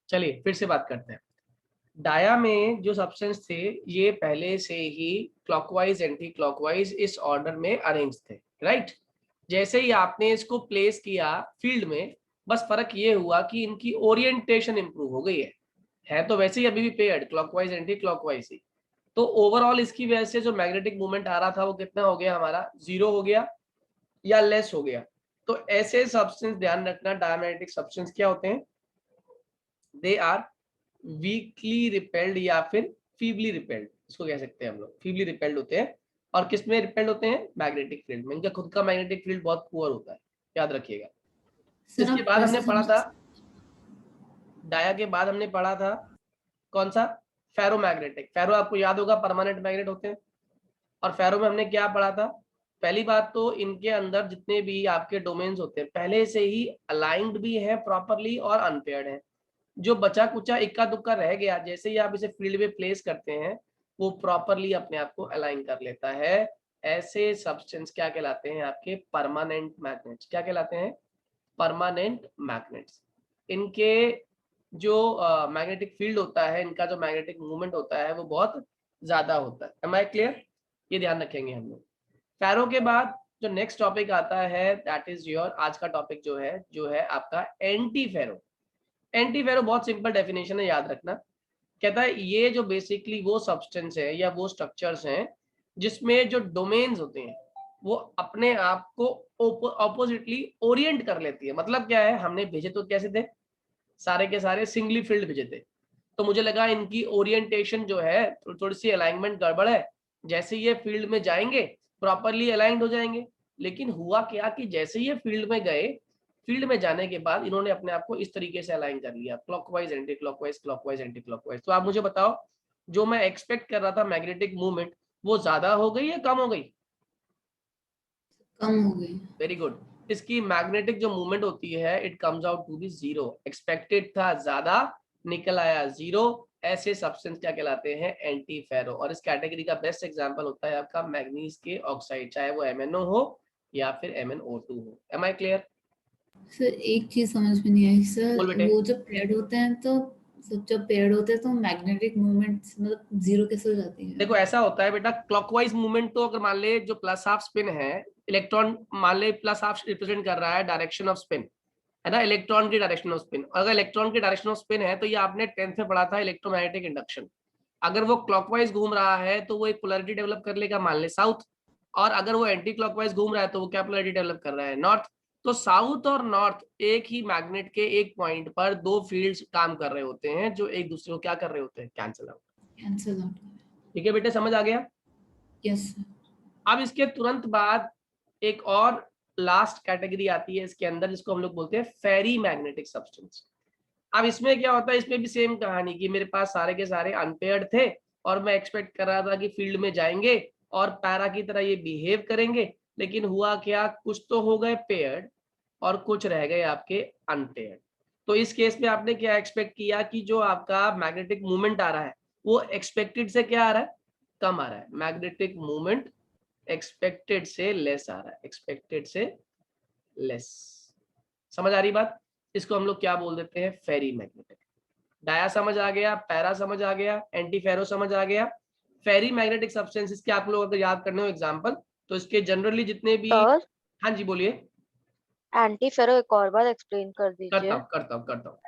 चलिए फिर से बात करते हैं। डाया में जो सब्सटेंस थे ये पहले से ही क्लॉकवाइज एंटी क्लॉकवाइज इस ऑर्डर में अरेंज थे, राइट। जैसे ही आपने इसको प्लेस किया फील्ड में, बस फर्क ये हुआ कि इनकी ओरिएंटेशन इंप्रूव हो गई है तो वैसे ही अभी भी पेयर्ड क्लॉकवाइज एंटी क्लॉकवाइज ही। तो ओवरऑल इसकी वजह से जो मैग्नेटिक मूवमेंट आ रहा था वो कितना हो गया हमारा, 0 हो गया या लेस हो गया। तो ऐसे सब्सटेंस ध्यान रखना, डायमैग्नेटिक सब्सटेंस क्या होते हैं, दे आर वीकली रिपेल्ड या फिर फीबली रिपेल्ड, इसको कह सकते हैं हम लोग, फीबली रिपेल्ड होते हैं। और किस में रिपेल्ड होते हैं, मैग्नेटिक फील्ड में। इनका खुद का मैग्नेटिक फील्ड बहुत पुअर होता है, याद रखिएगा। सर इसके आप बाद हमने वैसे पढ़ा समझ था, डाया के बाद हमने पढ़ा था कौन सा, फेरोमैग्नेटिक। फेरो आपको याद होगा परमानेंट मैग्नेट होते हैं। और फेरो में हमने क्या पढ़ा था, पहली बात तो इनके अंदर जितने भी आपके डोमेन्स होते हैं पहले से ही अलाइंड भी है प्रॉपरली और अनपेयर्ड है। जो बचा कुचा इक्का दुक्का रह गया, जैसे ही आप इसे फील्ड में प्लेस करते हैं वो प्रॉपरली अपने आप को अलाइन कर लेता है। ऐसे सब्सटेंस क्या कहलाते हैं, आपके परमानेंट मैग्नेट्स। क्या कहलाते हैं, परमानेंट मैग्नेट्स। इनके जो मैग्नेटिक फील्ड होता है, इनका जो मैग्नेटिक मूवमेंट होता है वो बहुत ज्यादा होता है। एम आई क्लियर, ये ध्यान रखेंगे हम लोग। फेरो के बाद जो नेक्स्ट टॉपिक आता है दैट इज योर, आज का टॉपिक जो है आपका एंटी फेरो। एंटी फेरो बहुत सिंपल डेफिनेशन है, याद रखना। कहता है ये जो बेसिकली वो सब्सटेंस है या वो स्ट्रक्चर्स हैं जिसमें जो डोमेन्स होते हैं वो अपने आप को ऑपोजिटली ओरिएंट कर लेती है। मतलब क्या है, हमने भेजे तो कैसे थे, सारे के सारे सिंगली फील्ड भेजे थे। तो मुझे लगा इनकी ओरिएंटेशन जो है थोड़ी सी अलाइनमेंट गड़बड़ है, जैसे ये फील्ड में जाएंगे प्रॉपरली अलाइंड हो जाएंगे। लेकिन हुआ क्या कि जैसे ये फील्ड में गए, फील्ड में जाने के बाद इन्होंने अपने आप को इस तरीके से अलाइन कर लिया, clockwise anti clockwise, clockwise anti clockwise. तो आप मुझे बताओ, जो मैं एक्सपेक्ट कर रहा था मैग्नेटिक मूवमेंट, वो ज्यादा हो गई या कम हो गई? कम हो गई। Very good. इसकी मैग्नेटिक जो मूवमेंट होती है it comes out to be 0। Expected था ज्यादा, निकल आया 0। ऐसे सब्सटेंस क्या कहलाते हैं, एंटी फेरो। और इस कैटेगरी का बेस्ट एग्जांपल होता है आपका मैग्नीज के ऑक्साइड, चाहे वो MnO हो या फिर MnO2 हो। M I clear? सर एक चीज समझ में नहीं आई सर, बोल बेटे। वो जब पेयर्ड होते हैं तो जब पेयर्ड होते हैं तो मैग्नेटिक मूवमेंट मतलब जीरो कैसे हो जाती है? देखो ऐसा होता है बेटा, क्लॉकवाइज मूवमेंट तो अगर मान ले जो प्लस हाफ स्पिन है, इलेक्ट्रॉन मान ले प्लस हाफ रिप्रेजेंट कर रहा है डायरेक्शन ऑफ स्पिन, है ना, इलेक्ट्रॉन की डायरेक्शन ऑफ स्पिन। अगर इलेक्ट्रॉन की डायरेक्शन ऑफ स्पिन है तो ये आपने 10th में पढ़ा था इलेक्ट्रोमैग्नेटिक इंडक्शन। अगर वो क्लॉकवाइज घूम रहा है तो वो एक पोलैरिटी डेवलप कर लेगा, मान ले साउथ। और अगर वो एंटी क्लॉकवाइज घूम रहा है तो वो क्या पोलैरिटी डेवलप कर रहा है, नॉर्थ। तो साउथ और नॉर्थ एक ही मैग्नेट के एक पॉइंट पर दो फील्ड्स काम कर रहे होते हैं जो एक दूसरे को क्या कर रहे होते हैं, कैंसिल आउट। Cancel out. ठीक है बेटे, समझ आ गया? Yes sir. अब इसके तुरंत बाद एक और लास्ट कैटेगरी आती है इसके अंदर, जिसको हम लोग बोलते हैं फेरी मैग्नेटिक सब्सटेंस। अब इसमें क्या होता है, इसमें भी सेम कहानी की मेरे पास सारे के सारे अनपेयर्ड थे और मैं एक्सपेक्ट कर रहा था कि फील्ड में जाएंगे और पैरा की तरह ये बिहेव करेंगे। लेकिन हुआ क्या, कुछ तो हो गए पेयर्ड और कुछ रह गए आपके अनपेयर्ड। तो इस केस में आपने क्या एक्सपेक्ट किया कि जो आपका मैग्नेटिक मूवमेंट आ रहा है वो एक्सपेक्टेड से क्या आ रहा है, कम आ रहा है। मैग्नेटिक मूवमेंट एक्सपेक्टेड से लेस आ रहा है, एक्सपेक्टेड से लेस। समझ आ रही बात? इसको हम लोग क्या बोल देते हैं, फेरी मैग्नेटिक। डाया समझ आ गया, पैरा समझ आ गया, एंटी फेरो समझ आ गया। फेरी मैग्नेटिक सब्सटेंसेस के आप लोग अगर याद करने हो एग्जांपल, तो इसके जनरली जितने भी, सर हाँ जी बोलिए। एंटी फेरो एक और बार एक्सप्लेन कर करता दीजिए। हूँ करता हूँ करता हूँ।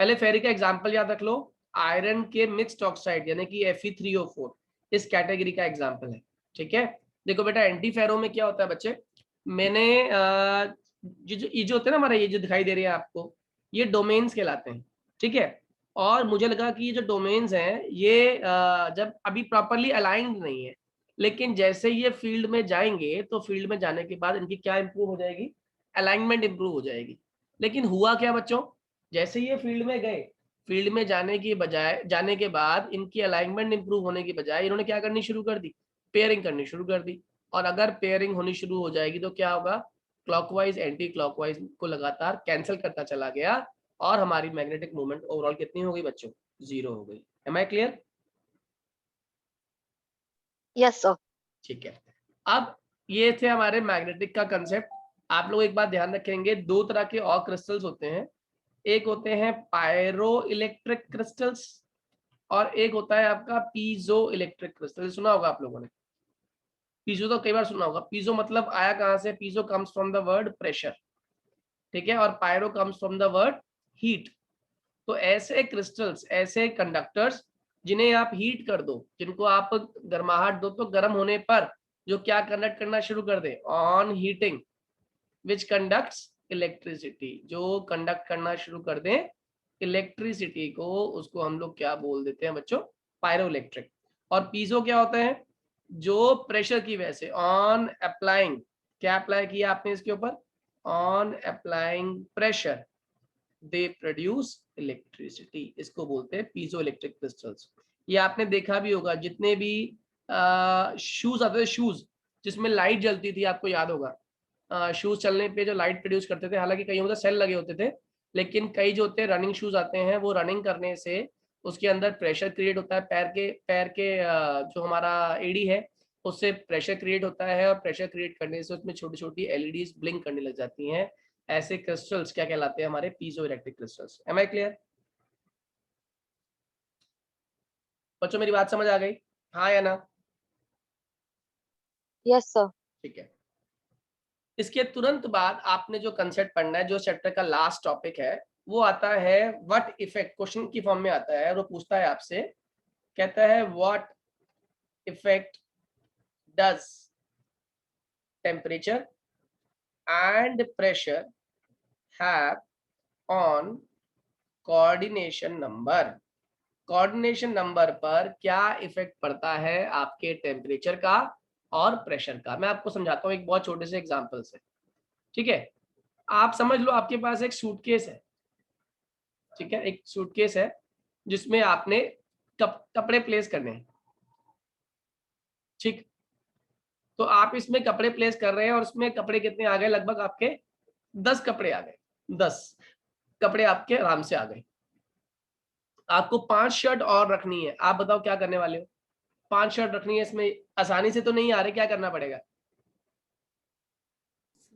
पहले फेरी का एग्जांपल याद रख लो, आयरन के मिक्स्ड ऑक्साइड यानी कि Fe3O4 इस कैटेगरी का एग्जांपल है। ठीक है, देखो बेटा एंटी फेरो में क्या होता है बच्चे, मैंने ये जो होते हैं ना हमारे, ये जो दिखाई दे रहे हैं आपको, ये डोमेन्स कहलाते हैं। ठीक है, और मुझे लगा कि ये जो डोमेन्स हैं ये जब अभी प्रॉपरली अलाइंड नहीं है, लेकिन जैसे ये फील्ड में जाएंगे तो फील्ड में जाने के बाद इनकी क्या इंप्रूव हो जाएगी, अलाइनमेंट इंप्रूव हो जाएगी। लेकिन हुआ क्या बच्चों, जैसे ये फील्ड में गए, फील्ड में जाने की बजाय, जाने के बाद इनकी अलाइनमेंट इंप्रूव होने की बजाय इन्होंने क्या करनी शुरू कर दी, पेयरिंग करनी शुरू कर दी। और अगर पेयरिंग होनी शुरू हो जाएगी तो क्या होगा, क्लॉकवाइज एंटी क्लॉकवाइज को लगातार कैंसिल करता चला गया और हमारी मैग्नेटिक मूवमेंट ओवरऑल कितनी हो गई बच्चों, 0 हो गई। Am I clear? Yes sir. ठीक है, अब ये थे हमारे मैग्नेटिक का कंसेप्ट। आप लोग एक बात ध्यान रखेंगे, दो तरह के और क्रिस्टल्स होते हैं, एक होते हैं पायरो इलेक्ट्रिक क्रिस्टल्स और एक होता है आपका पीजो इलेक्ट्रिक क्रिस्टल। सुना होगा आप लोगों ने, पीजो तो कई बार सुना होगा। पीजो मतलब आया कहां से? Piezo comes from the word pressure, ठीक है, और pyro comes from the word heat. तो ऐसे क्रिस्टल्स, ऐसे कंडक्टर्स जिन्हें आप हीट कर दो, जिनको आप गर्माहट दो, तो गर्म होने पर जो क्या कंडक्ट करना शुरू कर दे? On heating which conducts electricity, जो कंडक्ट करना शुरू कर दें इलेक्ट्रिसिटी को, उसको हम लोग क्या बोल देते हैं बच्चों? Pyro electric. और पीजो क्या होता है? जो प्रेशर की वजह से ऑन अप्लाइंग, क्या अप्लाई किया आपने इसके ऊपर? On applying pressure they produce electricity, इसको बोलते हैं पीजो इलेक्ट्रिक क्रिस्टल्स। ये आपने देखा भी होगा, जितने भी शूज आते थे, शूज जिसमें लाइट जलती थी, आपको याद होगा शूज चलने पे जो लाइट प्रोड्यूस करते थे, हालांकि कई में सेल लगे होते थे, लेकिन कई जो होते हैं रनिंग शूज आते हैं, वो रनिंग करने से उसके अंदर प्रेशर क्रिएट होता है, पैर के जो हमारा एडी है उससे प्रेशर क्रिएट होता है, और प्रेशर क्रिएट करने से उसमें छोटी छोटी एलईडीज ब्लिंक करने लग जाती हैं। ऐसे क्रिस्टल्स क्या कहलाते हैं? हमारे piezoelectric crystals. Am I clear बच्चों? मेरी बात समझ आ गई, हाँ या ना? Yes, sir. ठीक है। इसके तुरंत बाद आपने जो कंसेप्ट पढ़ना है, जो चैप्टर का लास्ट टॉपिक है, वो आता है व्हाट इफेक्ट। क्वेश्चन की फॉर्म में आता है, वो पूछता है आपसे, कहता है what effect does temperature and pressure have on coordination number. Coordination number पर क्या इफेक्ट पड़ता है आपके टेम्परेचर का और प्रेशर का? मैं आपको समझाता हूँ एक बहुत छोटे से एग्जांपल से, ठीक है। आप समझ लो आपके पास एक सूटकेस है, ठीक है, एक सूटकेस है जिसमें आपने कपड़े प्लेस करने हैं, ठीक। तो आप इसमें कपड़े प्लेस कर रहे हैं और उसमें कपड़े कितने आ गए? लगभग आपके 10 कपड़े आ गए, 10 कपड़े आपके आराम से आ गए। आपको 5 शर्ट और रखनी है, आप बताओ क्या करने वाले हो? 5 शर्ट रखनी है, इसमें आसानी से तो नहीं आ रहे, क्या करना पड़ेगा?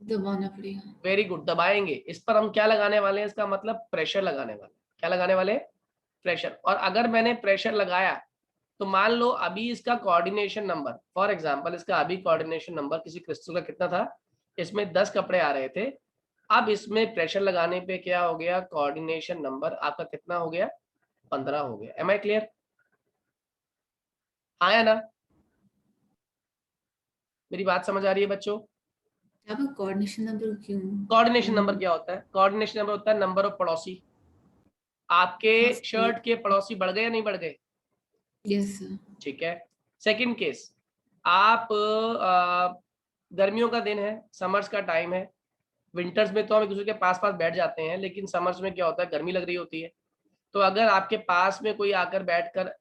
दबाना पड़ेगा। वेरी गुड, दबाएंगे। इस पर हम क्या लगाने वाले हैं? इसका मतलब प्रेशर लगाने वाले। क्या लगाने वाले? प्रेशर। और अगर मैंने प्रेशर लगाया तो मान लो अभी इसका कोऑर्डिनेशन नंबर, फॉर एग्जांपल इसका अभी कोऑर्डिनेशन नंबर किसी क्रिस्टल का कितना था? इसमें 10 कपड़े आ रहे थे। अब इसमें प्रेशर लगाने पे क्या हो गया? कोऑर्डिनेशन नंबर आपका कितना हो गया? 15 हो गया। Am I clear? आया ना? मेरी बात समझ आ रही है बच्चों? यहाँ पे कोऑर्डिनेशन नंबर क्यों? कोऑर्डिनेशन नंबर क्या होता है? कोऑर्डिनेशन नंबर होता है नंबर ऑफ पड़ोसी। आपके शर्ट के पड़ोसी बढ़ गए या नहीं बढ़ गए? Yes sir. ठीक है। सेकंड केस, आप गर्मियों का दिन है, समर्स का टाइम है। विंटर्स में तो हम एक दूसरे के पास पास बैठ जाते हैं, लेकिन समर्स में क्या होता है? गर्मी लग रही होती है। तो अगर आपके पास में कोई आकर बैठकर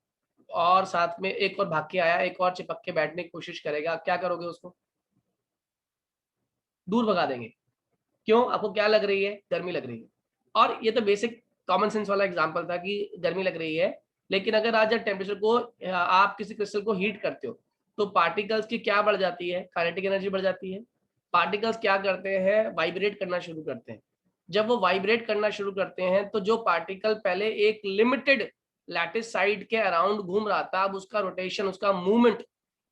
और साथ में एक और भाग के आया, एक और चिपक के बैठने की कोशिश करेगा, आप क्या करोगे? उसको दूर भगा देंगे। क्यों? आपको क्या लग रही है? गर्मी लग रही है। और ये तो बेसिक कॉमन सेंस वाला एग्जांपल था कि गर्मी लग रही है, लेकिन अगर आज टेम्परेचर को आप किसी क्रिस्टल को हीट करते हो तो पार्टिकल्स की क्या बढ़ जाती है? काइनेटिक एनर्जी बढ़ जाती है। पार्टिकल्स क्या करते हैं? वाइब्रेट करना शुरू करते हैं। जब वो वाइब्रेट करना शुरू करते हैं तो जो पार्टिकल पहले एक लिमिटेड लैटिस साइड के अराउंड घूम रहा था, अब उसका रोटेशन, उसका मूवमेंट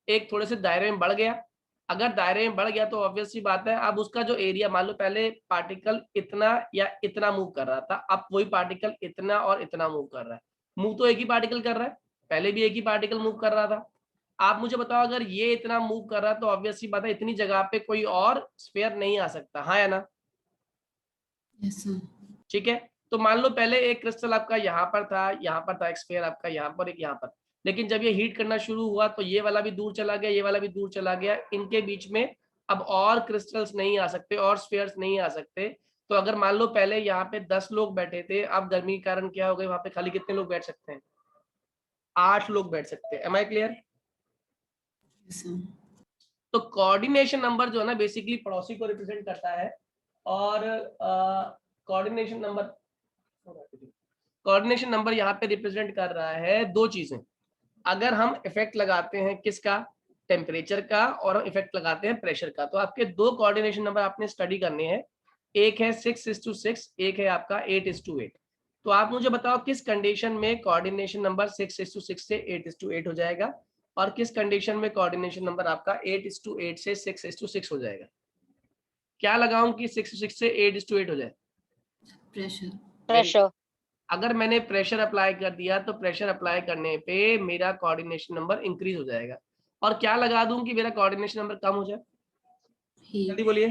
एक थोड़े से दायरे में बढ़ गया। अगर दायरे में बढ़ गया तो ऑब्वियस सी बात है, अब उसका जो एरिया, मान लो पहले पार्टिकल इतना या इतना मूव कर रहा था, अब वही पार्टिकल इतना और इतना मूव कर रहा है। मूव तो एक ही पार्टिकल कर रहा है, पहले भी एक ही पार्टिकल मूव कर रहा था। आप मुझे बताओ, अगर ये इतना मूव कर रहा है तो ऑब्वियस सी बात है, इतनी जगह पे कोई और स्फीयर नहीं आ सकता, हाँ या ना? Yes sir. ठीक है। तो मान लो पहले एक क्रिस्टल आपका यहाँ पर था, यहाँ पर था एक स्फीयर आपका, यहाँ पर, एक यहाँ पर, लेकिन जब ये हीट करना शुरू हुआ तो ये वाला भी दूर चला गया, ये वाला भी दूर चला गया। इनके बीच में अब और क्रिस्टल्स नहीं आ सकते, और स्फीयर्स नहीं आ सकते। तो अगर मान लो पहले यहाँ पे 10 लोग बैठे थे, अब गर्मी के कारण क्या हो गए? वहां पे खाली कितने लोग बैठ सकते हैं? 8 लोग बैठ सकते हैं। Am I clear? Yes sir. तो कोऑर्डिनेशन नंबर जो है ना, बेसिकली पड़ोसी को रिप्रेजेंट करता है। और कोऑर्डिनेशन नंबर यहाँ पे रिप्रेजेंट कर रहा है दो चीजें। अगर हम इफेक्ट लगाते हैं किसका? टेम्परेचर का, और हम इफेक्ट लगाते हैं प्रेशर का, तो आपके दो कोऑर्डिनेशन नंबर आपने स्टडी करने हैं। एक है 6:6, एक है आपका 8:8। तो आप मुझे बताओ किस कंडीशन में कोऑर्डिनेशन नंबर 6:6 से 8:8 हो जाएगा और किस कंडीशन में कोऑर्डिनेशन नंबर आपका 8:8 से 6:6 हो जाएगा। क्या लगाऊं कि 6:6 से 8:8 हो जाए? प्रेशर। Pressure. अगर मैंने प्रेशर अप्लाई कर दिया तो प्रेशर अप्लाई करने पे मेरा कोऑर्डिनेशन नंबर इंक्रीज हो जाएगा। और क्या लगा दूं कि मेरा कोऑर्डिनेशन नंबर कम हो जाए? जल्दी हीट। बोलिए,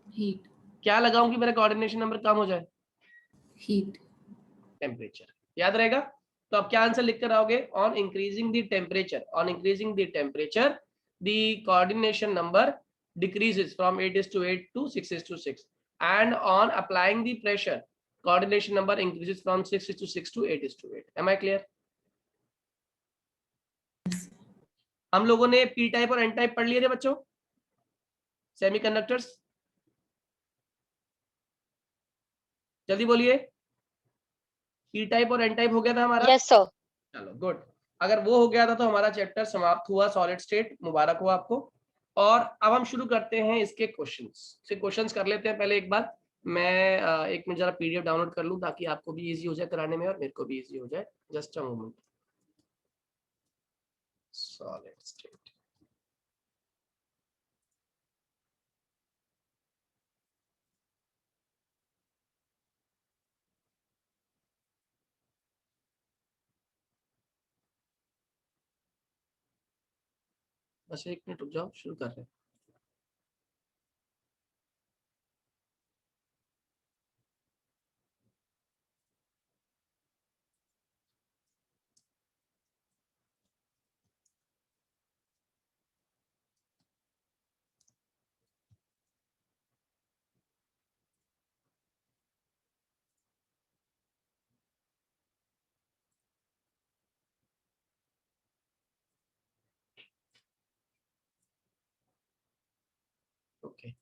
हीट। क्या लगाऊं कि मेरा कोऑर्डिनेशन नंबर कम हो जाए? हीट। टेम्परेचर। याद रहेगा? तो आप क्या आंसर लिख कर आओगे? On increasing the temperature, on increasing the temperature the coordination number decreases from 8:8 to 6:6, and on applying the pressure coordination number increases from 6:6 to 8:8. am I clear? हम लोगों ने पी टाइप और एन टाइप पढ़ लिए थे बच्चों, semiconductors. जल्दी बोलिए, पी टाइप और एन टाइप हो गया था हमारा। Yes, sir. चलो गुड। अगर वो हो गया था तो हमारा चैप्टर समाप्त हुआ सॉलिड स्टेट। मुबारक हो आपको। और अब हम शुरू करते हैं इसके क्वेश्चंस से। क्वेश्चंस कर लेते हैं पहले। एक बार मैं एक मिनट जरा पीडीएफ डाउनलोड कर लूं ताकि आपको भी इजी हो जाए कराने में और मेरे को भी इजी हो जाए। Just a moment. Solid state, बस एक मिनट रुक जाओ, शुरू कर रहे हैं। ओके,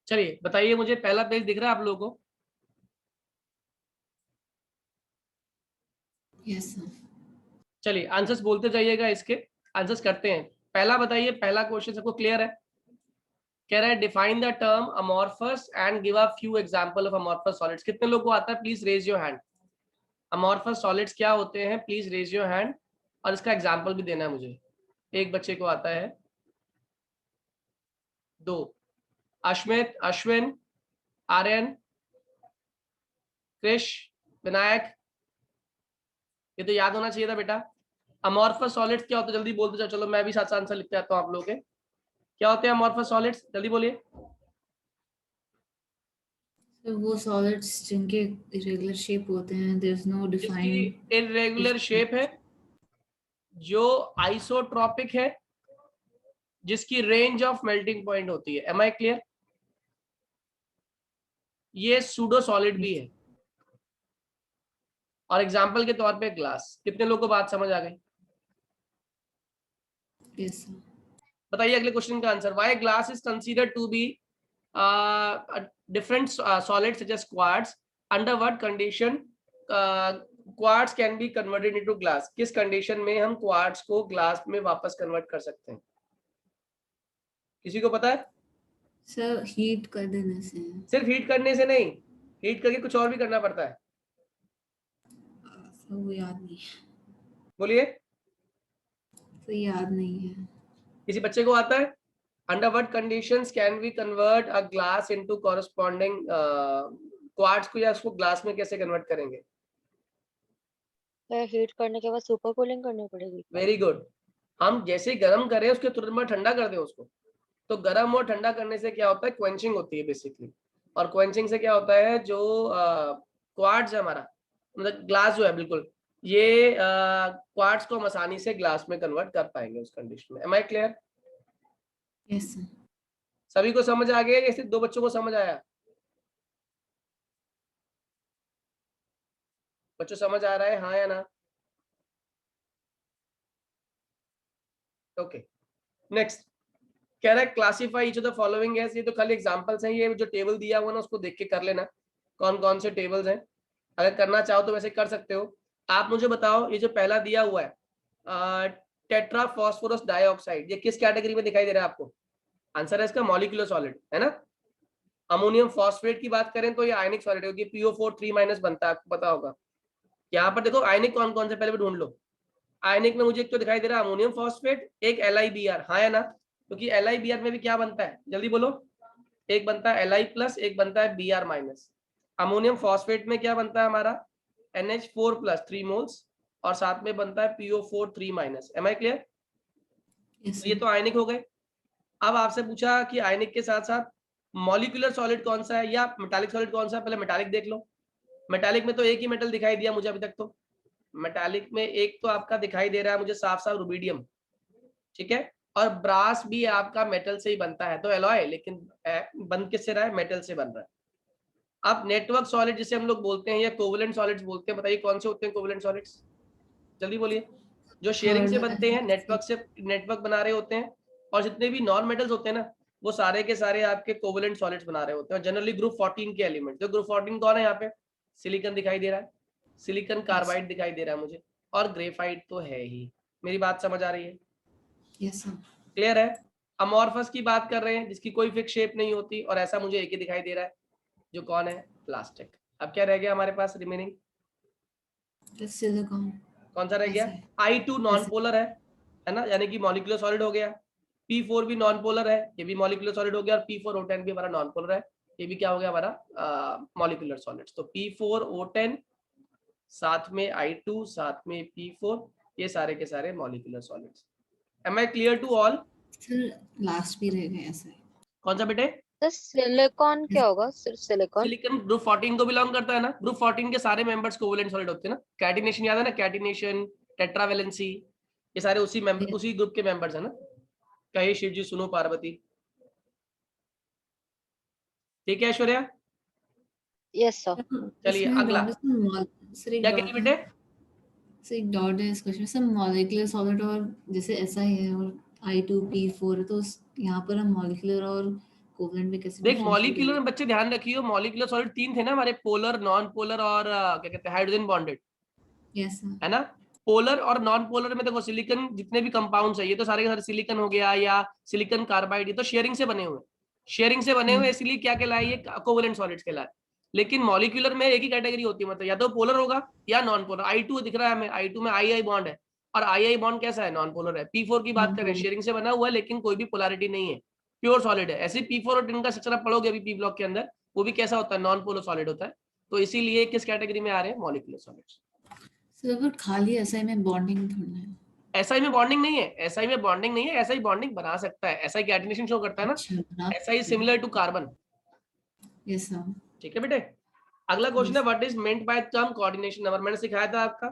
चलिए बताइए मुझे, पहला पेज दिख रहा है आप लोगों को? Yes sir. चलिए आंसर्स बोलते जाइएगा, इसके आंसर्स करते हैं। पहला बताइए, पहला क्वेश्चन सबको क्लियर है? कह रहा है define the term amorphous and give a few example of amorphous solids. कितने लोग को आता है? Please raise your hand. Amorphous solids क्या होते हैं? Please raise your hand. और इसका एग्जांपल भी देना है मुझे। एक बच्चे को आता है, दो। अश्मित, अश्विन, आर्यन, कृष, विनायक, ये तो याद होना चाहिए था बेटा। अमॉर्फस सॉलिड्स क्या होते हैं? जल्दी बोलते जाओ। चलो मैं भी साथ साथ आंसर लिखते आता हूँ आप लोगों के। क्या होते हैं अमॉर्फस सॉलिड्स? जल्दी बोलिए। सर वो सॉलिड्स जिनके इरेगुलर शेप होते हैं, देयर इज नो जिसकी डिफाइंड। इरेगुलर शेप है, जो आइसोट्रॉपिक है, जिसकी रेंज ऑफ मेल्टिंग पॉइंट होती है। Am I clear? ये सूडो सॉलिड भी है। और एग्जांपल के तौर पे ग्लास। कितने लोगों को बात समझ आ गई? Yes sir. बताइए अगले क्वेश्चन का answer. Why glass is considered to be different solid such as quartz, under what condition quartz can be converted into glass? किस कंडीशन में हम क्वार्ट्ज को ग्लास में वापस कन्वर्ट कर सकते हैं? किसी को पता है? सर हीट कर देने से। सिर्फ हीट करने से नहीं, हीट करके कुछ और भी करना पड़ता है। सर वो याद नहीं है। बोलिए, सर याद नहीं है। किसी बच्चे को आता है? Under what conditions can we convert a glass into corresponding quartz को, या उसको ग्लास में कैसे कन्वर्ट करेंगे? हीट करने के बाद सुपर कूलिंग करनी पड़ेगी। Very good. हम जैसे ही गर्म करें उसके तुरंत बाद ठंडा कर दें उसको, तो गर्म और ठंडा करने से क्या होता है, क्वेंचिंग होती है बेसिकली। और क्वेंचिंग से क्या होता है, जो क्वार्ट्ज है हमारा, मतलब ग्लास जो है बिल्कुल, ये क्वार्ट्ज को हम आसानी से ग्लास में कन्वर्ट कर पाएंगे उस कंडीशन में। Am I clear? Yes sir. सभी को समझ आ गया या सिर्फ 2 बच्चों को समझ आया? बच्चों समझ आ रहा है, हाँ या ना? ओके, नेक्स्ट कह रहा है classify each of the following as. ये तो खाली एग्जांपल्स हैं, ये जो टेबल दिया हुआ ना उसको देख के कर लेना कौन कौन से टेबल्स हैं। अगर करना चाहो तो वैसे कर सकते हो। आप मुझे बताओ, ये जो पहला दिया हुआ है टेट्रा फॉस्फोरस डाइऑक्साइड, ये किस कैटेगरी में दिखाई दे रहा है आपको? आंसर है इसका मॉलिक्यूलर सॉलिड, है ना। अमोनियम फॉस्फेट की बात करें तो ये आयनिक सॉलिड है, PO4 3- बनता है, आपको पता होगा। यहाँ पर देखो आयनिक कौन कौन से पहले भी ढूंढ लो। आयनिक में मुझे एक तो दिखाई दे रहा है अमोनियम फॉस्फेट, एक LiBr, हाँ है ना, क्योंकि LiBr में भी क्या बनता है, जल्दी बोलो। एक बनता है Li+, एक बनता है Br-। अमोनियम फॉस्फेट में क्या बनता है हमारा, NH4+ 3 मोल्स, और साथ में बनता है PO4 3-। Am I clear? Yes ये सर। तो आयनिक हो गए। अब आपसे पूछा कि आयनिक के साथ साथ मॉलिक्यूलर सॉलिड कौन सा है या मेटालिक सॉलिड कौन सा है, पहले मेटालिक देख लो। मेटालिक में तो एक ही मेटल दिखाई दिया मुझे अभी तक। तो मेटालिक में एक तो आपका दिखाई दे रहा है मुझे साफ साफ रुबिडियम, ठीक है। और ब्रास भी आपका मेटल से ही बनता है, तो एलॉय, लेकिन बन किससे रहा है, मेटल से बन रहा है। अब नेटवर्क सॉलिड जिसे हम लोग बोलते हैं या कोवलेंट सॉलिड्स बोलते हैं, बताइए कौन से होते हैं कोवलेंट सॉलिड्स, जल्दी बोलिए। जो शेयरिंग से बनते हैं, नेटवर्क से नेटवर्क बना रहे होते हैं, और जितने भी नॉन मेटल्स होते हैं ना, वो सारे के सारे आपके कोवलेंट सॉलिड्स बना रहे होते हैं। जनरली ग्रुप 14 के एलिमेंट, जो ग्रुप 14 कौन है यहाँ पे, सिलिकॉन दिखाई दे रहा है, सिलिकॉन कार्बाइड दिखाई दे रहा है मुझे, और ग्रेफाइट तो है ही। मेरी बात समझ आ रही है? Yes sir. क्लियर है? अमॉर्फस की बात कर रहे हैं जिसकी कोई फिक्स शेप नहीं होती, और ऐसा मुझे एक ही दिखाई दे रहा है, जो कौन है, प्लास्टिक। अब क्या रह गया हमारे पास रिमेनिंग, सिलिकॉन। कौन सा रह गया, I2 नॉन पोलर है ना, यानी कि मॉलिक्यूलर सॉलिड हो गया। P4 भी नॉन पोलर है, ये भी मॉलिक्यूलर सॉलिड हो गया। और P4O10 भी हमारा नॉन पोलर है, ये भी क्या हो गया हमारा मॉलिक्यूलर सॉलिड्स। तो P4O10 साथ में I2 साथ में P4, ये सारे के सारे molecular solids. Am I clear to all? Sir last भी रह गया सर। कौन सा बेटे? तो सिलिकॉन क्या होगा, सिर्फ सिलिकॉन? सिलिकॉन ग्रुप 14 को बिलोंग करता है ना। ग्रुप 14 के सारे मेंबर्स कोवेलेंट सॉलिड होते हैं ना। कैटिनेशन याद है ना, कैटिनेशन, टेट्रावेलेंसी, ये सारे उसी मेंबर, उसी ग्रुप के मेंबर्स है ना। कहे शिव जी सुनो पार्वती, ठीक है ऐश्वर्या? Yes sir. चलिए इसमें अगला, डॉट है सर, एक क्या कह डॉट रही है बेटे? सर, एक डॉट है इस क्वेश्चन में सर। मॉलिक्यूलर सॉलिड और जैसे SI है और I2P4 है, तो यहाँ पर हम मॉलिक्यूलर और कोवलेंट में कैसे देख डिफरेंशिएट मॉलिक्यूलर करेंगे? में बच्चे ध्यान रखियो, मॉलिक्यूलर सॉलिड 3 थे ना हमारे, पोलर, नॉन पोलर और क्या कहते हैं, हाइड्रोजन बॉन्डेड, यस सर। है ना। पोलर और नॉन पोलर में देखो सिलिकॉन जितने भी कंपाउंड्स है, ये तो सारे के सारे सिलिकॉन हो गया या सिलिकॉन कार्बाइड, ये तो शेयरिंग से बने हुए, शेयरिंग से बने हुए, इसलिए क्या कहलाए ये, कोवेलेंट सॉलिड्स कहलाए। लेकिन मॉलिक्यूलर में एक ही कैटेगरी होती है, मतलब या तो पोलर होगा या नॉन पोलर। I2 दिख रहा है हमें, I2 में आई बॉन्ड है, और आई बॉन्ड कैसा है, नॉन पोलर है। P4 की बात करें, शेयरिंग से बना हुआ है लेकिन कोई भी पोलैरिटी नहीं है, प्योर सॉलिड है। ऐसे P4 और इनका स्ट्रक्चर आप पढ़ोगे अभी P ब्लॉक के अंदर, वो भी कैसा होता है, नॉन पोलर सॉलिड होता है। तो इसीलिए किस कैटेगरी में आ रहे हैं, मॉलिक्यूलर सॉलिड्स। सर बट खाली SI में बॉन्डिंग थोड़ा है। एसआई में बॉन्डिंग नहीं है, एसआई में बॉन्डिंग नहीं है, एसआई बॉन्डिंग बना सकता है, एसआई कैटिनेशन शो करता है ना। अच्छा बना एसआई सकते हैं। Similar to carbon, yes sir. ठीक है बेटे। अगला क्वेश्चन है, yes what is meant by term coordination number, मैंने सिखाया था आपका।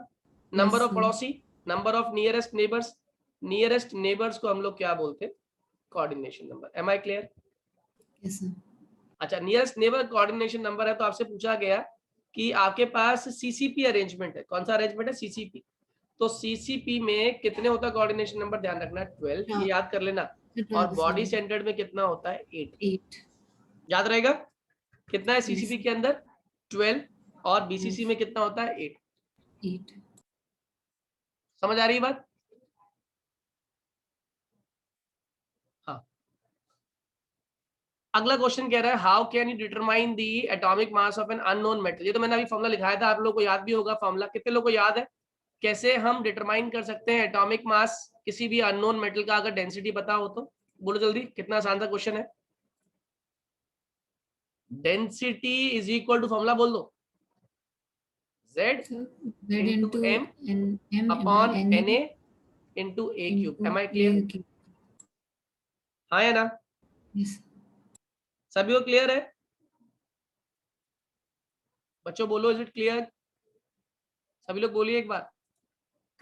Number yes of sir. पड़ोसी, number of nearest neighbours, nearest neighbours को हम लोग क्या बोलते हैं, coordination number. Am I clear? Yes sir. अच्छा, नियरेस्ट नेबर कोऑर्डिनेशन नंबर है, तो आपसे पूछा गया कि आपके पास सीसीपी अरेंजमेंट है, कौन सा अरेंजमेंट है, सीसीपी। तो सीसीपी में कितने होता है कोऑर्डिनेशन नंबर, ध्यान रखना 12, ये याद कर लेना। और बॉडी सेंटर्ड में कितना होता है, 8, 8। याद रहेगा। कितना है यस सीसीपी के अंदर, 12, और बीसीसी में कितना होता है, 8। 8। समझ आ रही है बात? हाँ। अगला क्वेश्चन कह रहा है, how can you determine the atomic mass of an unknown metal. ये तो मैंने अभी फॉर्मूला लिखाया था, आप लोगों को याद भी होगा फॉर्मूला, कितने लोगों को याद है? कैसे हम डिटरमाइन कर सकते हैं एटॉमिक मास किसी भी अननोन मेटल का, अगर डेंसिटी पता हो तो बोलो जल्दी, कितना आसान सा क्वेश्चन है। Density is equal to, formula बोल दो, Z So Z into into M M upon NA NA into A cube. into Am I clear? A cube. हाँ या ना? Yes. सभी को क्लियर है? बच्चों बोलो, इज इट क्लियर? सभी लोग बोलिए एक बार।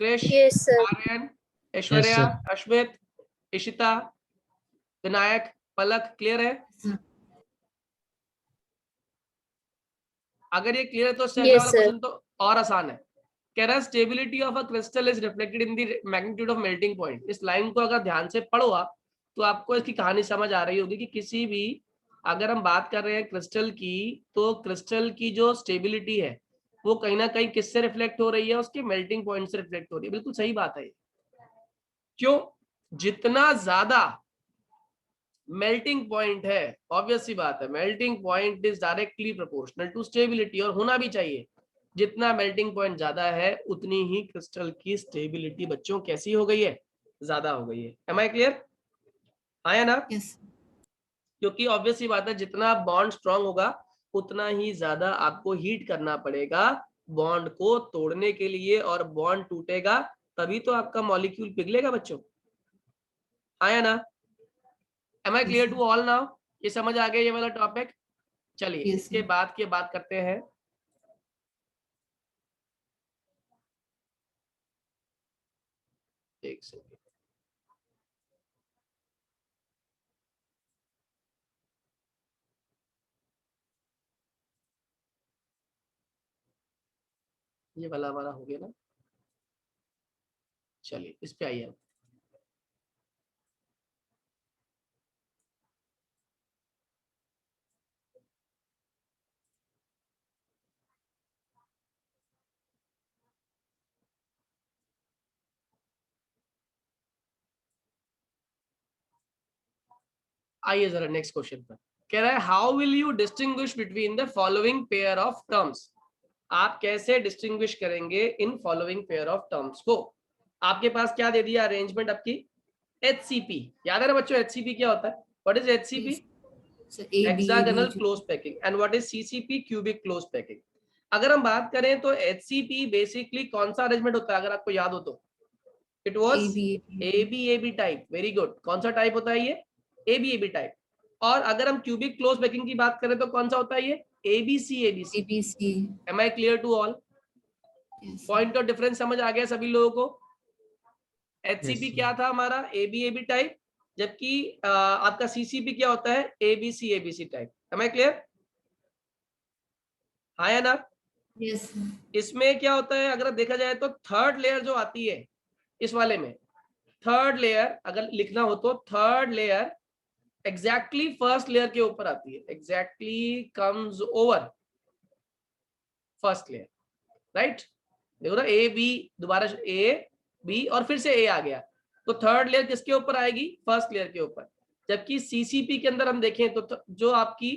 कृष, Yes, sir. आर्यन, ऐश्वर्या, अश्वित, इशिता, विनायक, पलक, क्लियर है? Sir. अगर ये क्लियर है तो इससे अगला Yes, वाला sir. क्वेश्चन तो और आसान है। कह रहा है stability of a crystal is reflected in the magnitude of melting point. इस लाइन को अगर ध्यान से पढ़ो आप तो आपको इसकी कहानी समझ आ रही होगी कि किसी भी, अगर हम बात कर रहे हैं क्रिस्टल की, तो क्रिस्टल की जो स्टेबिलिटी है वो कहीं ना कहीं किससे रिफ्लेक्ट हो रही है? उसके मेल्टिंग पॉइंट से रिफ्लेक्ट हो रही है। बिल्कुल सही बात है। क्यों? जितना ज्यादा मेल्टिंग पॉइंट है, ऑब्वियस सी बात है, melting point is directly proportional to stability, और होना भी चाहिए। जितना मेल्टिंग पॉइंट ज्यादा है उतनी ही क्रिस्टल की स्टेबिलिटी बच्चों कैसी हो गई है? ज्यादा हो गई है। Am I clear? हाँ या ना? Yes. क्योंकि ऑब्वियस सी बात है, जितना बॉन्ड स्ट्रांग होगा उतना ही ज्यादा आपको हीट करना पड़ेगा बॉन्ड को तोड़ने के लिए, और बॉन्ड टूटेगा तभी तो आपका मॉलिक्यूल पिघलेगा बच्चों। हाँ या ना? Am I clear to all now? ये समझ आ गया ये वाला टॉपिक? चलिए Yes, इसके sir. बाद की बात करते हैं। एक सेकंड, ये वाला हमारा हो गया ना? चलिए इस पे आइए। आइए जरा नेक्स्ट क्वेश्चन पर। कह रहा है how will you distinguish between the following pair of terms. आप कैसे डिस्टिंग्विश करेंगे in following pair of terms को? आपके पास क्या दे दिया अरेंजमेंट आपकी? HCP। याद है ना बच्चों HCP क्या होता है? What is HCP? Yes. So A B hexagonal close packing. And what is CCP? Cubic close packing. अगर हम बात करें तो HCP बेसिकली कौन सा अरेंजमेंट होता है अगर आपको याद हो तो? It was ABAB type. Very good. कौन सा टाइप होता है ये? ABAB type. और अगर हम क्यूबिक क्लोज पैकिंग की बात करें तो कौन सा होता है ये? ABC। ABC. Am I clear to all? Yes. Point of difference समझ आ गया सभी लोगों को? HCP Yes, क्या था हमारा? ABAB type. जबकि आपका CCP क्या होता है? ABC type. Am I clear? हाँ या ना? Yes. इसमें क्या होता है अगर देखा जाए तो थर्ड लेयर जो आती है इस वाले में, थर्ड लेयर अगर लिखना हो तो third layer exactly first layer के ऊपर आती है। Exactly comes over first layer, right? देखो ना, ए बी, दोबारा ए बी और फिर से ए आ गया, तो थर्ड लेयर किसके ऊपर आएगी? फर्स्ट लेयर के ऊपर। जबकि सीसीपी के अंदर हम देखें तो जो आपकी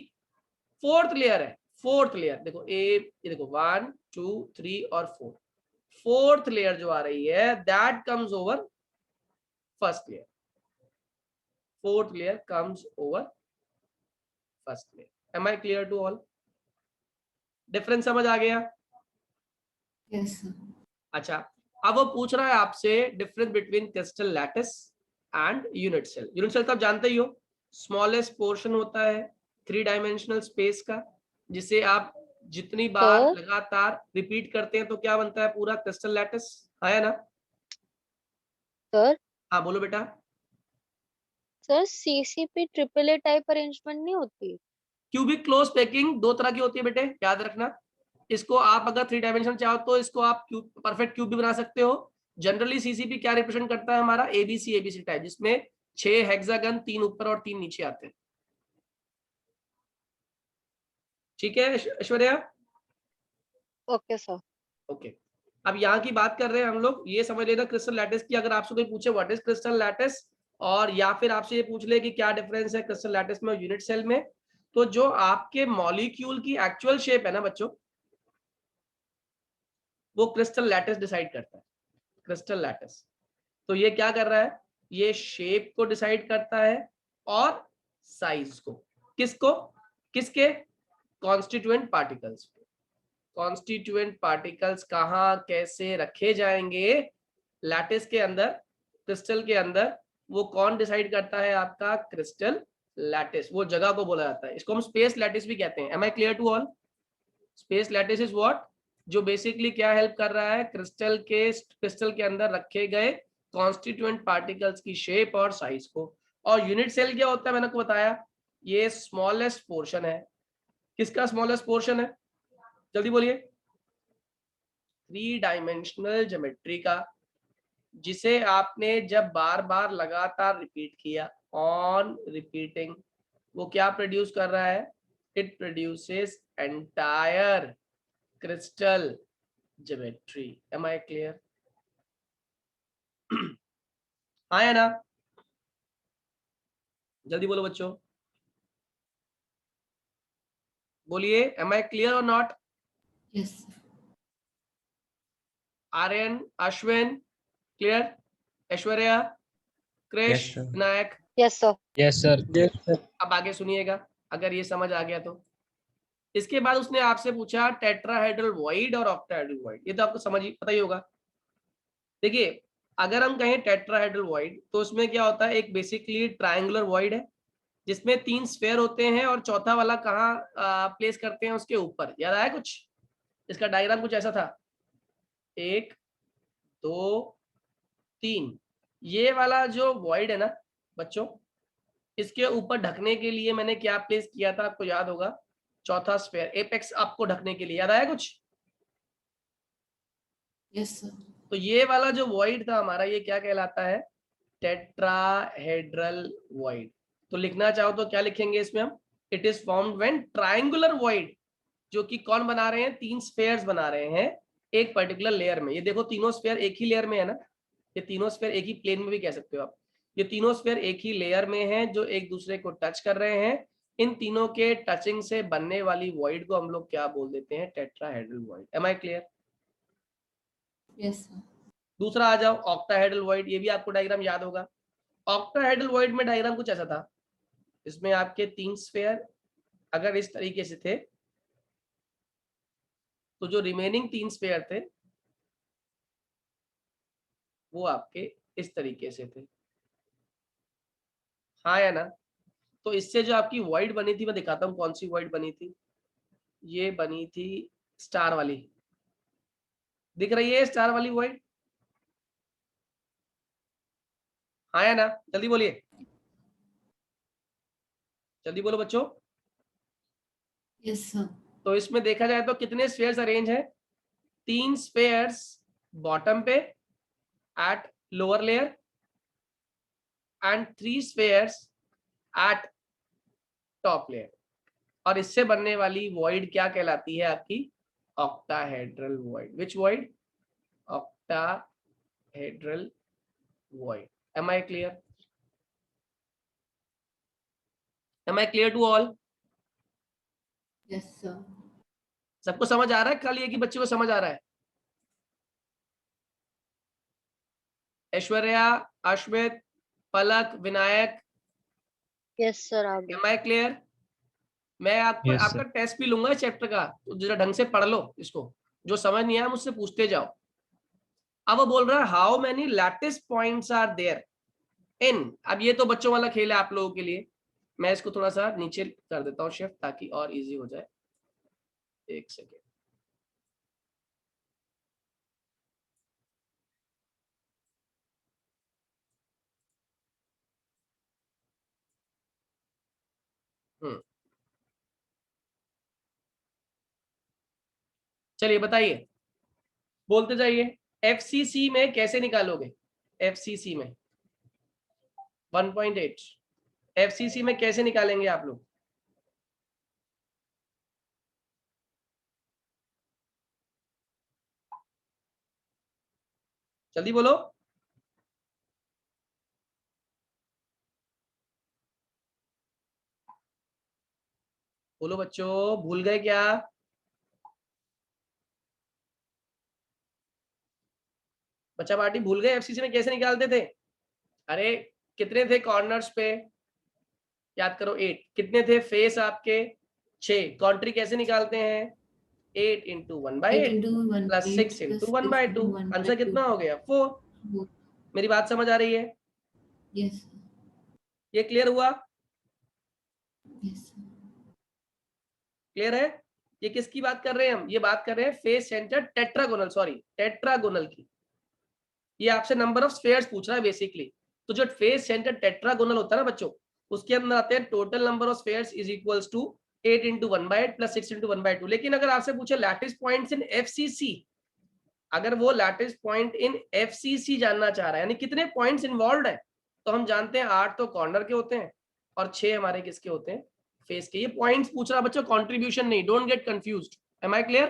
फोर्थ लेयर है, फोर्थ लेयर देखो, ये देखो 1 2 3 और 4, फोर्थ लेयर जो आ रही है that comes over first layer. Fourth layer comes over first layer. Am I clear to all? Difference समझ आ गया? Yes. अच्छा, अब वो पूछ रहा है आपसे difference between crystal lattice and unit cell. Unit cell तो आप जानते ही हो, स्मॉलेस्ट पोर्शन होता है 3 डायमेंशनल स्पेस का, जिसे आप जितनी बार Sir, लगातार रिपीट करते हैं तो क्या बनता है? पूरा क्रिस्टल लैटिस। है ना? sir, हाँ बोलो बेटा। sir, CCP AAA type arrangement नहीं होती? क्यूबिक क्लोज पैकिंग दो तरह की होती है बेटे, याद रखना। इसको आप अगर 3 डायमेंशन चाहो तो इसको आप क्यूब, परफेक्ट क्यूब भी बना सकते हो। जनरली सीसीपी क्या रिप्रेजेंट करता है हमारा? एबीसी टाइप, जिसमें 6 हेक्सागन, 3 ऊपर और 3 नीचे आते हैं। ठीक है ऐश्वर्या? Okay sir. ओके, अब यहाँ की बात कर रहे हैं हम लोग, ये समझ लेना क्रिस्टल लैटिस की। अगर आपसे कोई पूछे व्हाट इज क्रिस्टल लैटिस, और या फिर आपसे ये पूछ ले कि क्या डिफरेंस है क्रिस्टल लैटिस में और यूनिट सेल में, तो जो आपके मॉलिक्यूल की एक्चुअल शेप है ना बच्चों, वो क्रिस्टल लैटिस डिसाइड करता है। क्रिस्टल लैटिस तो ये क्या कर रहा है? ये शेप को डिसाइड करता है और साइज को। किसको? किसके? Constituent particles. कॉन्स्टिट्यूएंट पार्टिकल्स कहाँ कैसे रखे जाएंगे लैटिस के अंदर, क्रिस्टल के अंदर, वो कौन डिसाइड करता है? आपका क्रिस्टल लैटिस, वो जगह को बोला जाता है। इसको हम स्पेस लैटिस भी कहते हैं। Am I clear to all? Space lattice is what? जो बेसिकली क्या हेल्प कर रहा है? क्रिस्टल के अंदर रखे गए कॉन्स्टिट्यूएंट पार्टिकल्स की शेप और साइज को। और यूनिट सेल क्या होता है? मैंने आपको बताया, ये स्मॉलेस्ट पोर्शन है। किसका स्मॉलेस्ट पोर्शन है? जल्दी बोलिए। 3 डायमेंशनल ज्योमेट्री का, जिसे आपने जब बार बार लगातार रिपीट किया, ऑन रिपीटिंग, वो क्या प्रोड्यूस कर रहा है? It produces entire crystal geometry. Am I clear? हाँ या ना? जल्दी बोलो बच्चों, बोलिए, एम आई क्लियर और not? Yes Aryan, Ashwin clear? Aishwarya, Krish, Yes, sir. Vinayak? Yes, sir. Yes, sir. Yes, sir. अब आगे सुनिएगा, अगर ये समझ आ गया तो। इसके बाद उसने आपसे पूछा टेट्राहेड्रल वॉइड और ऑक्टाहेड्रल वॉइड। ये तो आपको समझ ही पता ही होगा। देखिए, अगर हम कहें टेट्राहेड्रल वॉइड, तो उसमें क्या होता है? एक बेसिकली ट्रायंगुलर वॉइड है, जिसमें 3 स्फेयर होते हैं और चौथा वाला कहाँ प्लेस करते हैं? उसके ऊपर। याद आया कुछ? इसका डायग्राम कुछ ऐसा था, 1 2 3। ये वाला जो वॉइड है ना बच्चों, इसके ऊपर ढकने के लिए मैंने क्या प्लेस किया था? आपको याद होगा, चौथा स्फेयर, एपेक्स आपको ढकने के लिए। याद आया कुछ? यस सर तो ये वाला जो वॉइड था हमारा, ये क्या कहलाता है? Tetrahedral void. तो लिखना चाहो तो क्या लिखेंगे इसमें हम? It is formed when triangular void, जो कि कौन बना रहे हैं? 3 स्फेयर्स बना रहे हैं एक पर्टिकुलर लेयर में। ये देखो, तीनों स्फेयर एक ही लेयर में है ना, ये तीनों स्फेयर एक ही प्लेन में भी कह सकते हो आप। ये तीनों स्फेयर एक ही लेयर में हैं, जो एक दूसरे को टच कर रहे हैं। इन तीनों के टचिंग से बनने वाली वॉइड को हम लोग क्या बोल देते हैं? Tetrahedral void. Am I clear? Yes sir दूसरा आ जाओ, ऑक्टाहेड्रल वॉइड। ये भी आपको डायग्राम याद होगा। ऑक्टाहेड्रल वॉइड में डायग्राम कुछ ऐसा था, इसमें आपके 3 स्फेयर अगर इस तरीके से थे, तो जो रिमेनिंग 3 स्फेयर थे वो आपके इस तरीके से थे। हाँ या ना? तो इससे जो आपकी वॉइड बनी थी, मैं दिखाता हूँ कौन सी वॉइड बनी थी। ये बनी थी स्टार वाली, दिख रही है स्टार वाली वॉइड? हाँ या ना? जल्दी बोलिए, जल्दी बोलो बच्चों। यस सर तो इसमें देखा जाए तो कितने स्फेयर्स अरेंज हैं? 3 स्फेयर्स बॉटम पे at lower layer and 3 spheres at top layer. और इससे बनने वाली वॉइड क्या कहलाती है आपकी? Octahedral void. Which void? Octahedral void. Am I clear? Am I clear to all? Yes sir सबको समझ आ रहा है? खाली एक ही बच्चे को समझ आ रहा है? ऐश्वर्या, अश्वित, पलक, विनायक? Yes, sir. आगे. Am I clear? मैं आपको Yes, आपका sir. टेस्ट भी लूंगा इस चैप्टर का, तो जरा ढंग से पढ़ लो इसको। जो समझ नहीं आया मुझसे पूछते जाओ। अब वो बोल रहा है how many lattice points are there in. अब ये तो बच्चों वाला खेल है आप लोगों के लिए। मैं इसको थोड़ा सा नीचे कर देता हूँ शिफ्ट, ताकि और इजी हो जाए। एक सेकेंड। चलिए बताइए, बोलते जाइए। एफसीसी में कैसे निकालोगे? एफसीसी में 1.8 एफसीसी में कैसे निकालेंगे आप लोग? जल्दी बोलो। बोलो बच्चों, भूल गए क्या? बच्चा पार्टी भूल गए एफसीसी में कैसे निकालते थे? अरे कितने थे कॉर्नर्स पे? याद करो 8। कितने थे फेस आपके? 6। कंट्री कैसे निकालते हैं? 8 into 1/8 प्लस 6 into 1/2। आंसर कितना हो गया? 4। मेरी बात समझ आ रही है? यस ये क्लियर हुआ? यस क्लियर है? ये किसकी बात कर रहे हैं हम? ये बात कर रहे हैं face centre tetragonal, sorry tetragonal की। ये आपसे नंबर ऑफ स्फेयर्स पूछ रहा है बेसिकली। तो जो फेस सेंटर टेट्रागोनल होता है ना बच्चों, उसके अंदर आते हैं total number of spheres is equals to 8 into 1/8 plus 6 into 1/2। लेकिन अगर आपसे पूछे लैटिस पॉइंट्स इन एफसीसी, अगर वो लैटिस पॉइंट इन एफसीसी जानना चाह रहा है, यानी कितने पॉइंट्स इन्वॉल्व है, तो हम जानते हैं 8 तो कॉर्नर के होते हैं और 6 हमारे किसके होते हैं? फेस के। ये पॉइंट्स पूछ रहा बच्चों, कंट्रीब्यूशन नहीं, don't get confused. Am I clear?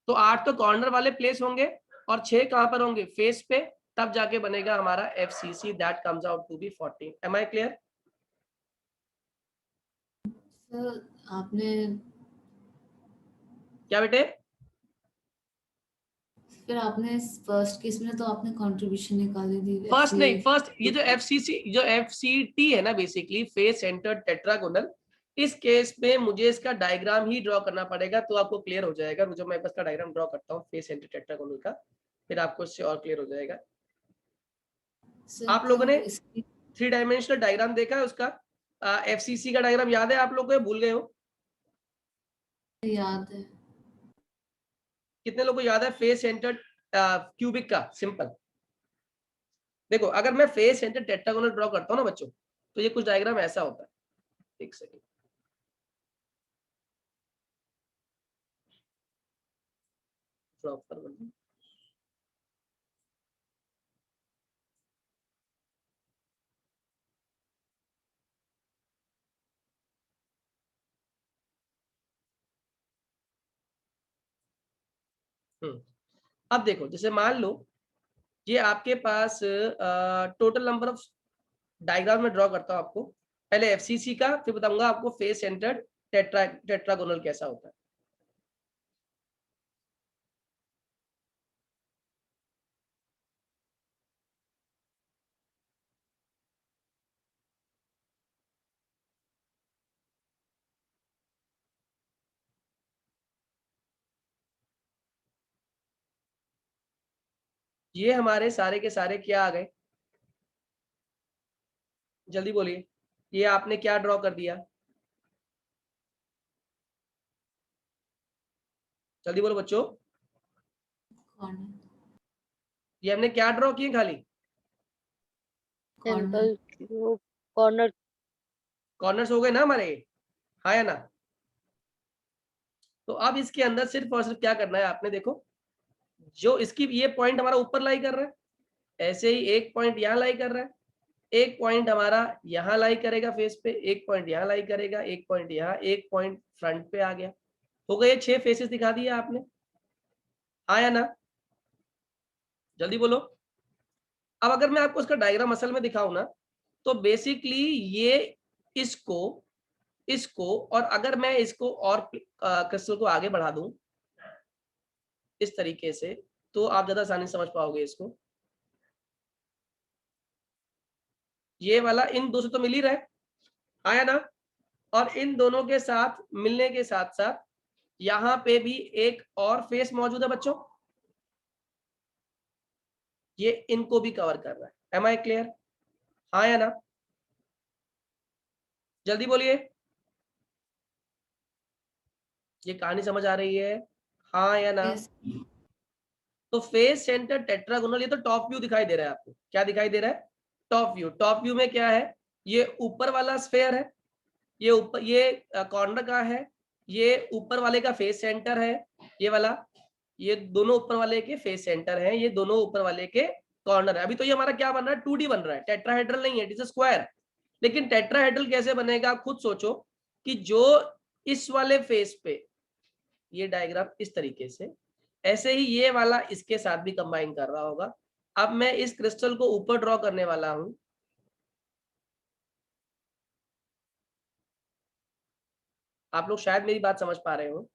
तो 8 तो कॉर्नर वाले प्लेस होंगे और 6 कहां पर होंगे? फेस पे। तब जाके बनेगा हमारा FCC, that comes out to be 14। Am I clear? Sir आपने क्या बेटे? फिर आपने फर्स्ट केस में तो आपने कंट्रीब्यूशन निकाली थी। फर्स्ट नहीं, फर्स्ट ये जो एफसीसी जो एफसीटी है ना, बेसिकली फेस सेंटर टेट्रागोनल, इस केस में मुझे इसका डायग्राम ही ड्रॉ करना पड़ेगा तो आपको क्लियर हो जाएगा। जो मैं इसका डायग्राम ड्रॉ करता हूँ फेस सेंटर टेट्रागोनल का, फिर आपको इससे और क्लियर हो जाएगा। आप लोगों ने 3 डायमेंशनल डायग्राम देखा है उसका? एफसीसी का डायग्राम याद है आप लोगों को? भूल गए हो? याद है। कितने लोगों को याद है फेस सेंटर क्यूबिक का सिंपल? देखो, अगर मैं फेस सेंटर टेट्रागोनल ड्रॉ करता हूँ ना बच्चों, तो ये कुछ डायग्राम ऐसा होता है। एक सेकेंड, प्रॉपर बन। अब देखो, जैसे मान लो ये आपके पास टोटल नंबर ऑफ डायग्राम में ड्रॉ करता हूं आपको। पहले एफसीसी का, फिर बताऊंगा आपको फेस सेंटर्ड टेट्रागोनल कैसा होता है। ये हमारे सारे के सारे क्या आ गए? जल्दी बोलिए, ये आपने क्या ड्रॉ कर दिया? जल्दी बोलो बच्चों, ये हमने क्या ड्रॉ किए? खाली सिंपल क्यूब कॉर्नर। कॉर्नर्स हो गए ना हमारे, हाँ या ना? तो अब इसके अंदर सिर्फ और सिर्फ क्या करना है आपने, देखो जो इसकी ये पॉइंट हमारा ऊपर लाई कर रहा है, ऐसे ही एक पॉइंट यहाँ लाई कर रहा है, एक पॉइंट हमारा यहाँ लाई करेगा फेस पे, एक पॉइंट यहाँ लाई करेगा, एक पॉइंट यहाँ, एक पॉइंट फ्रंट पे आ गया। हो गए 6 फेसेस दिखा दिए आपने, हाँ या ना? जल्दी बोलो। अब अगर मैं आपको इसका डायग्राम असल में दिखाऊं ना, तो बेसिकली ये इसको इसको और अगर मैं इसको और क्रिस्टल को आगे बढ़ा दूं इस तरीके से, तो आप ज्यादा आसानी समझ पाओगे इसको। ये वाला इन दो से तो मिल ही रहा है, हाँ या ना? और इन दोनों के साथ मिलने के साथ साथ यहाँ पे भी एक और फेस मौजूद है बच्चों, ये इनको भी कवर कर रहा है। Am I clear? हाँ या ना? जल्दी बोलिए, ये कहानी समझ आ रही है? हाँ या ना? yes. तो फेस सेंटर टेट्रागोनल, ये तो टॉप व्यू दिखाई दे रहा है आपको। क्या दिखाई दे रहा है? Top view. टॉप व्यू में क्या है? ये ऊपर वाला स्फेयर है, ये ऊपर, ये कॉर्नर का है, ये ऊपर वाले का फेस सेंटर है, ये वाला, ये दोनों ऊपर वाले के फेस सेंटर हैं, ये दोनों ऊपर वाले के कॉर्नर है। अभी तो ये हमारा क्या बन रहा है? 2D बन रहा है, टेट्राहेड्रल नहीं है, इट इज अ स्क्वायर। लेकिन टेट्राहेड्रल कैसे बनेगा? आप खुद सोचो कि जो इस वाले फेस पे ये डायग्राम इस तरीके से, ऐसे ही ये वाला इसके साथ भी कंबाइन कर रहा होगा। अब मैं इस क्रिस्टल को ऊपर ड्रॉ करने वाला हूं, आप लोग शायद मेरी बात समझ पा रहे हो।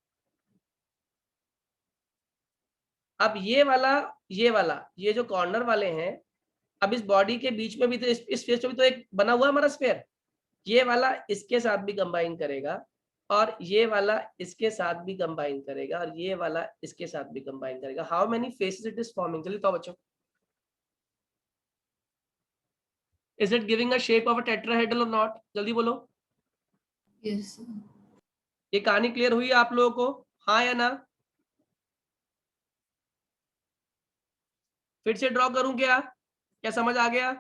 अब ये वाला, ये जो कॉर्नर वाले हैं, अब इस बॉडी के बीच में भी तो इस फेस पे भी तो एक बना हुआ है हमारा स्फेयर, ये वाला इसके साथ भी कंबाइन करेगा और ये वाला इसके साथ भी कंबाइन करेगा और ये वाला इसके साथ भी कंबाइन करेगा। How many faces it is forming? चलिए तो बच्चों, is it giving a shape of a tetrahedral और नॉट? जल्दी बोलो। Yes sir. ये कहानी क्लियर हुई आप लोगों को, हाँ या ना? फिर से ड्रॉ करूं क्या समझ आ गया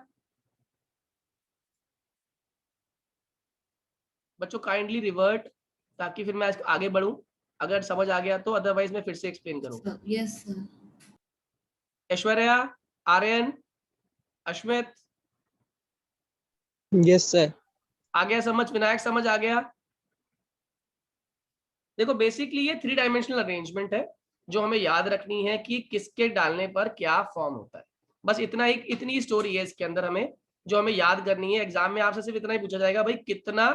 बच्चों? काइंडली रिवर्ट, ताकि फिर मैं आगे बढ़ूं अगर समझ आ गया तो, अदरवाइज मैं फिर से एक्सप्लेन करूंगा। Yes sir. Aishwarya, Aryan, Ashmit, yes sir. आ गया समझ? विनायक समझ आ गया? देखो बेसिकली ये 3 डायमेंशनल अरेंजमेंट है जो हमें याद रखनी है कि किसके डालने पर क्या फॉर्म होता है। बस इतना ही, इतनी स्टोरी है इसके अंदर हमें, जो हमें याद करनी है। एग्जाम में आपसे सिर्फ इतना ही पूछा जाएगा, भाई कितना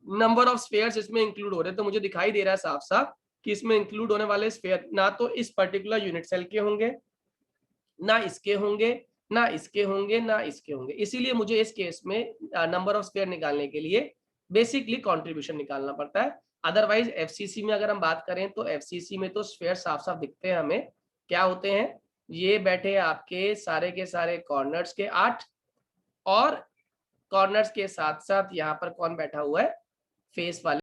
नंबर ऑफ स्फीयर्स इसमें इंक्लूड हो रहे हैं। तो मुझे दिखाई दे रहा है साफ साफ कि इसमें इंक्लूड होने वाले स्फीयर ना तो इस पर्टिकुलर यूनिट सेल के होंगे, ना इसके होंगे, ना इसके होंगे, ना इसके होंगे। इसीलिए मुझे इस केस में नंबर ऑफ स्फीयर निकालने के लिए बेसिकली कंट्रीब्यूशन निकालना पड़ता है। अदरवाइज एफसीसी में अगर हम बात करें तो एफसीसी में तो स्फीयर साफ साफ दिखते हैं हमें। क्या होते हैं? ये बैठे आपके सारे के सारे कॉर्नर्स के 8, और कॉर्नर्स के साथ साथ यहाँ पर कौन बैठा हुआ है? फेस वाले